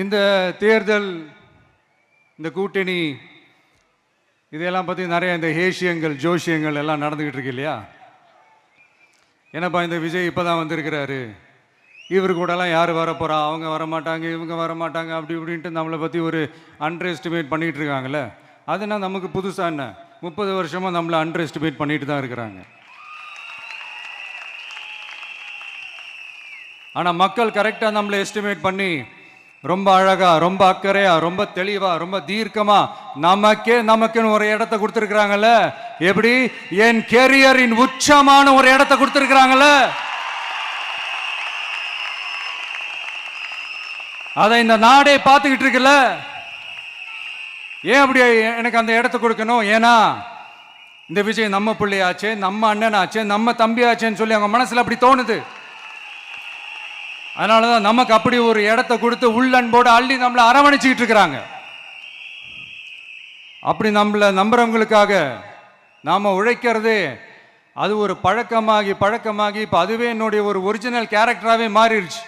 இந்த தேர்தல், இந்த கூட்டணி, இதெல்லாம் பற்றி நிறைய இந்த ஹேஷியங்கள் ஜோஷியங்கள் எல்லாம் நடந்துக்கிட்டு இருக்கு இல்லையா? என்னப்பா இந்த விஜய் இப்போ தான் வந்திருக்கிறாரு, இவர் கூடலாம் யார் வரப்போகிறா, அவங்க வரமாட்டாங்க, இவங்க வரமாட்டாங்க, அப்படி இப்படின்ட்டு நம்மளை பற்றி ஒரு அண்டர் எஸ்டிமேட் பண்ணிகிட்டு இருக்காங்களே. அதுனா நமக்கு புதுசாக என்ன? 30 வருஷமாக நம்மளை அண்டர் எஸ்டிமேட் பண்ணிட்டு தான் இருக்கிறாங்க. ஆனால் மக்கள் கரெக்டாக நம்மளை எஸ்டிமேட் பண்ணி ரொம்ப அழகா, ரொம்ப அக்கறையா, ரொம்ப தெளிவா, ரொம்ப தீர்க்கமா நமக்குன்னு ஒரு இடத்த கொடுத்துருக்குறாங்கல்ல. எப்படி? என் கேரியரின் உச்சமான ஒரு இடத்த கொடுத்துருக்குறாங்கல்ல. அதை இந்த நாடே பார்த்துக்கிட்டு இருக்குல்ல. ஏன் அப்படி எனக்கு அந்த இடத்த கொடுக்கணும்? ஏன்னா இந்த விஜய் நம்ம பிள்ளையாச்சே, நம்ம அண்ணனாச்சே, நம்ம தம்பியாச்சேன்னு சொல்லி அவங்க மனசுல அப்படி தோணுது. அதனாலதான் நமக்கு அப்படி ஒரு இடத்த கொடுத்து உள்ளன்போடு அள்ளி நம்மளை அரவணைச்சிக்கிட்டு இருக்கிறாங்க. அப்படி நம்மளை நம்புறவங்களுக்காக நாம உழைக்கிறதே அது ஒரு பழக்கமாகி இப்ப அதுவே என்னுடைய ஒரு ஒரிஜினல் கேரக்டராகவே மாறிடுச்சு.